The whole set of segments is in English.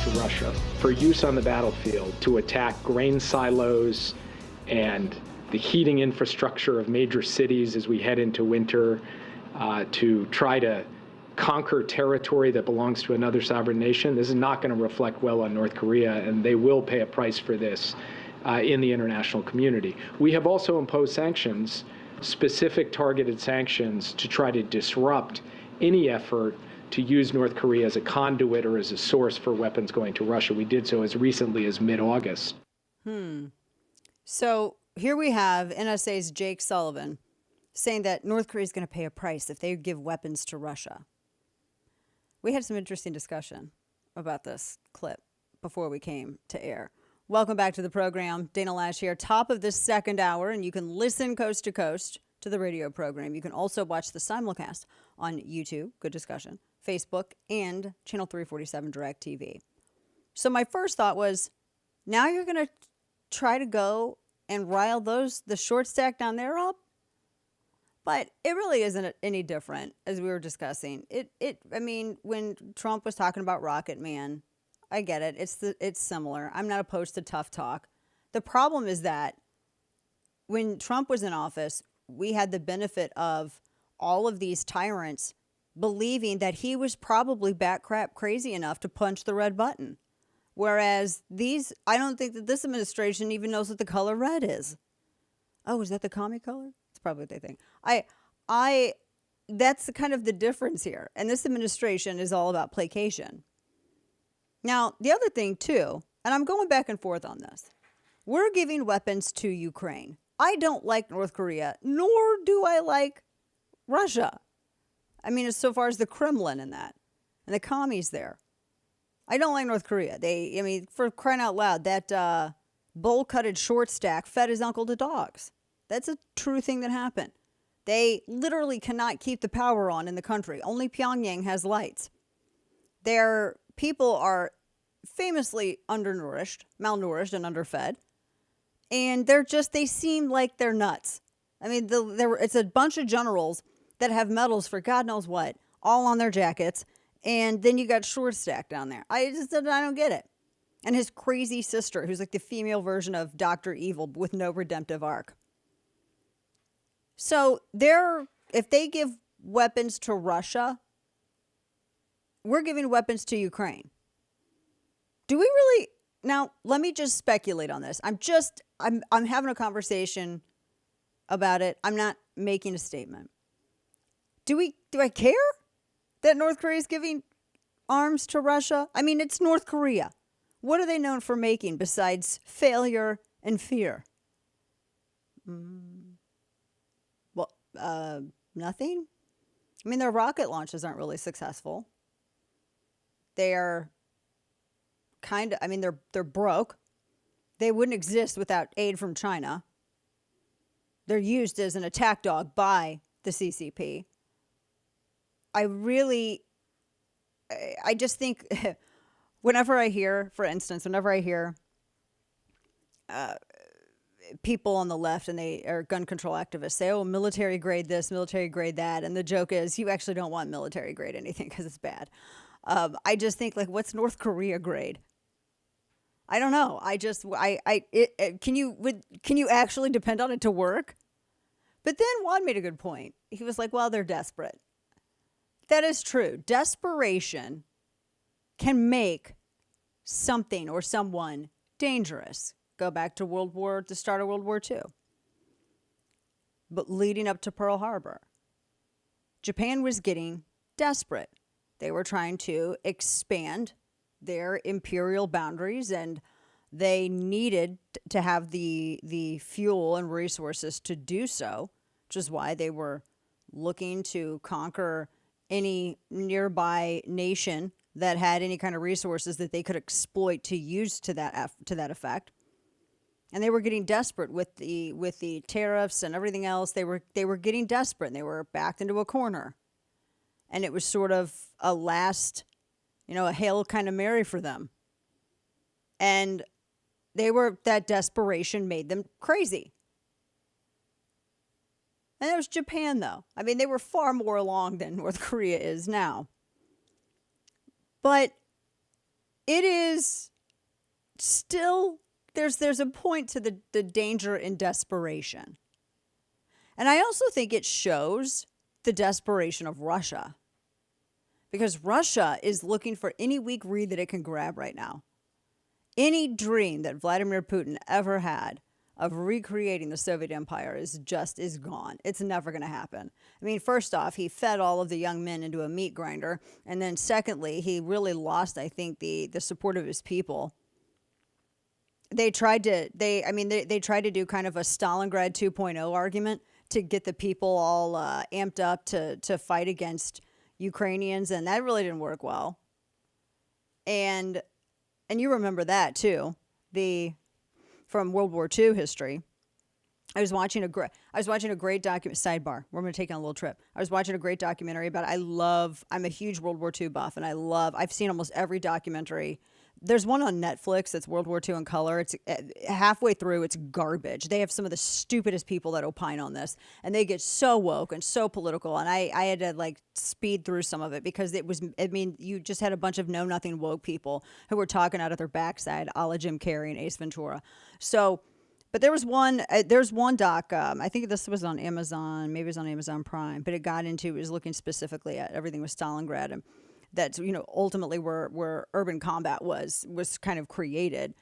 to Russia for use on the battlefield to attack grain silos and the heating infrastructure of major cities as we head into winter, to try to conquer territory that belongs to another sovereign nation, this is not going to reflect well on North Korea, and they will pay a price for this in the international community. We have also imposed sanctions, specific targeted sanctions, to try to disrupt any effort to use North Korea as a conduit or as a source for weapons going to Russia. We did so as recently as mid-August. So here we have NSA's Jake Sullivan saying that North Korea is going to pay a price if they give weapons to Russia. We had some interesting discussion about this clip before we came to air. Welcome back to the program. Dana Loesch here, top of this second hour, and you can listen coast to coast to the radio program. You can also watch the simulcast on YouTube, good discussion, Facebook, and Channel 347 Direct TV. So my first thought was, now you're going to try to go and rile the short stack down there up? But it really isn't any different, as we were discussing. I mean, when Trump was talking about Rocket Man, I get it. It's similar. I'm not opposed to tough talk. The problem is that when Trump was in office, we had the benefit of all of these tyrants believing that he was probably bat crap crazy enough to punch the red button. Whereas I don't think that this administration even knows what the color red is. Oh, is that the commie color? That's probably what they think. That's kind of the difference here. And this administration is all about placation. Now, the other thing too, and I'm going back and forth on this, we're giving weapons to Ukraine. I don't like North Korea, nor do I like Russia. I mean, as so far as the Kremlin and that, and the commies there. I don't like North Korea. For crying out loud, that bowl-cutted short stack fed his uncle to dogs. That's a true thing that happened. They literally cannot keep the power on in the country. Only Pyongyang has lights. Their people are famously undernourished, malnourished, and underfed. And they seem like they're nuts. I mean, it's a bunch of generals that have medals for God knows what, all on their jackets. And then you got short stack down there. I don't get it. And his crazy sister, who's like the female version of Dr. Evil with no redemptive arc. So if they give weapons to Russia, we're giving weapons to Ukraine. Do we really? Now, let me just speculate on this. I'm having a conversation about it. I'm not making a statement. Do I care that North Korea is giving arms to Russia? I mean, it's North Korea. What are they known for making besides failure and fear? Nothing. I mean, their rocket launches aren't really successful. They're they're broke. They wouldn't exist without aid from China. They're used as an attack dog by the CCP. I just think whenever I hear people on the left and they are gun control activists say, oh, military grade this, military grade that. And the joke is you actually don't want military grade anything because it's bad. I just think, like, what's North Korea grade? I don't know. Can you actually depend on it to work? But then Juan made a good point. He was like, well, they're desperate. That is true. Desperation can make something or someone dangerous. Go back to the start of World War II. But leading up to Pearl Harbor, Japan was getting desperate. They were trying to expand their imperial boundaries, and they needed to have the fuel and resources to do so, which is why they were looking to conquer any nearby nation that had any kind of resources that they could exploit to use to that effect. And they were getting desperate with the tariffs and everything else. They were getting desperate, and they were backed into a corner. And it was sort of a last, a Hail kind of Mary for them. And that desperation made them crazy. And it was Japan, though. I mean, they were far more along than North Korea is now. But it is still, there's a point to the danger in desperation. And I also think it shows the desperation of Russia, because Russia is looking for any weak reed that it can grab right now. Any dream that Vladimir Putin ever had of recreating the Soviet Empire is gone. It's never going to happen. I mean, first off, he fed all of the young men into a meat grinder. And then secondly, he really lost, I think, the support of his people. They tried to do kind of a Stalingrad 2.0 argument to get the people all amped up to fight against Ukrainians. And that really didn't work well. And you remember that too, from World War II history. I was watching a great document. Sidebar. We're going to take on a little trip. I was watching a great documentary about. I'm a huge World War II buff, and I've seen almost every documentary. There's one on Netflix that's World War II in color. It's halfway through, it's garbage. They have some of the stupidest people that opine on this, and they get so woke and so political. And I had to speed through some of it because you just had a bunch of know-nothing woke people who were talking out of their backside, a la Jim Carrey and Ace Ventura. So, but there's one doc, I think this was on Amazon, maybe it was on Amazon Prime, but it was looking specifically at everything with Stalingrad, and that's, ultimately where urban combat was kind of created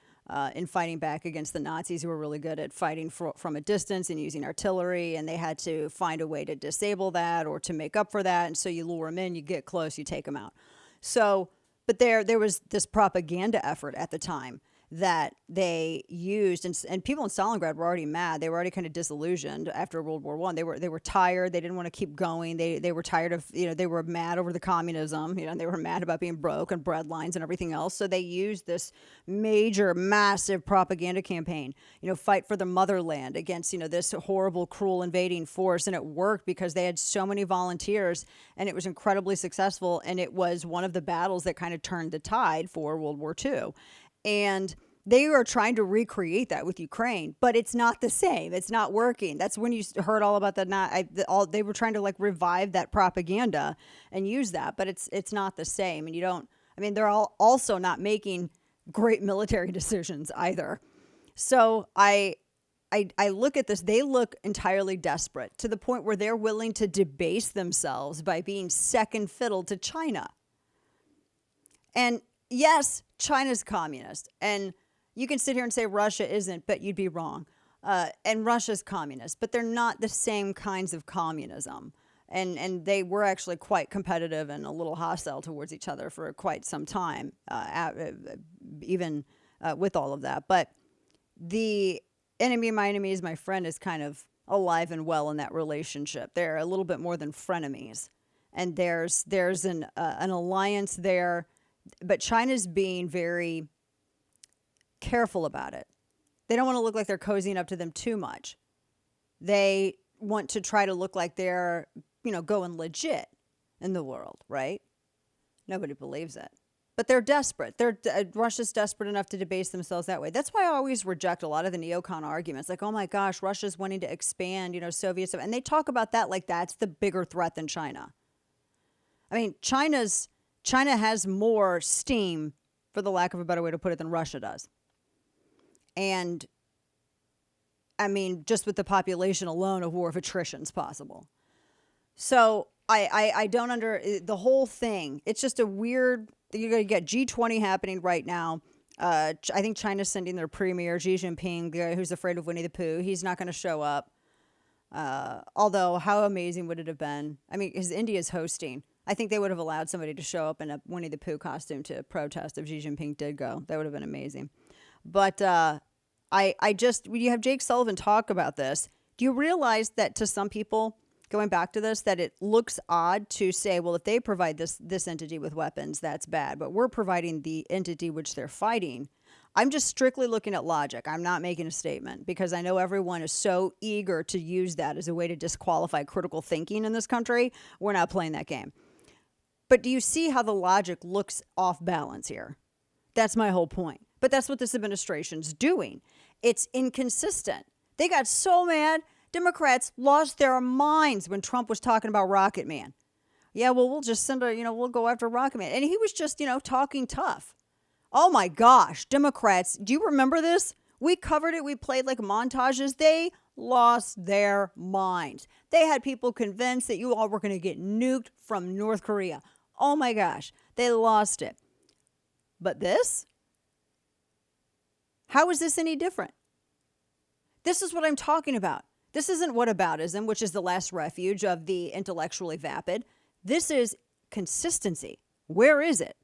in fighting back against the Nazis, who were really good at fighting from a distance and using artillery, and they had to find a way to disable that or to make up for that. And so you lure them in, you get close, you take them out. So, but there was this propaganda effort at the time that they used, and people in Stalingrad were already mad. They were already kind of disillusioned after World War I. They were tired. They didn't want to keep going. They were tired of, they were mad over the communism. They were mad about being broke and bread lines and everything else. So they used this major, massive propaganda campaign. Fight for the motherland against this horrible, cruel invading force, and it worked because they had so many volunteers, and it was incredibly successful. And it was one of the battles that kind of turned the tide for World War II. And they are trying to recreate that with Ukraine, but it's not the same. It's not working. That's when you heard all about they were trying to revive that propaganda and use that, but it's not the same. And they're all also not making great military decisions either. So I look at this, they look entirely desperate to the point where they're willing to debase themselves by being second fiddle to China. And yes, China's communist, and you can sit here and say Russia isn't, but you'd be wrong. And Russia's communist, but they're not the same kinds of communism. And they were actually quite competitive and a little hostile towards each other for quite some time, even with all of that. But the enemy of my enemy is my friend is kind of alive and well in that relationship. They're a little bit more than frenemies. And there's an alliance there. But China's being very careful about it. They don't want to look like they're cozying up to them too much. They want to try to look like they're, going legit in the world, right? Nobody believes it. But they're desperate. Russia's desperate enough to debase themselves that way. That's why I always reject a lot of the neocon arguments. Like, oh my gosh, Russia's wanting to expand, Soviet stuff. And they talk about that like that's the bigger threat than China. I mean, China has more steam, for the lack of a better way to put it, than Russia does. And, just with the population alone, a war of attrition is possible. So I don't the whole thing. It's just a weird, you're going to get G20 happening right now. I think China's sending their premier, Xi Jinping, the guy who's afraid of Winnie the Pooh. He's not going to show up. Although, how amazing would it have been? Because India's hosting. I think they would have allowed somebody to show up in a Winnie the Pooh costume to protest if Xi Jinping did go. That would have been amazing. But when you have Jake Sullivan talk about this, do you realize that to some people, going back to this, that it looks odd to say, well, if they provide this entity with weapons, that's bad. But we're providing the entity which they're fighting. I'm just strictly looking at logic. I'm not making a statement because I know everyone is so eager to use that as a way to disqualify critical thinking in this country. We're not playing that game. But do you see how the logic looks off balance here? That's my whole point. But that's what this administration's doing. It's inconsistent. They got so mad. Democrats lost their minds when Trump was talking about Rocket Man. Yeah, well, we'll just we'll go after Rocket Man. And he was just, talking tough. Oh my gosh, Democrats, do you remember this? We covered it. We played like montages. They lost their minds. They had people convinced that you all were going to get nuked from North Korea. Oh my gosh, they lost it. But this? How is this any different? This is what I'm talking about. This isn't whataboutism, which is the last refuge of the intellectually vapid. This is consistency. Where is it?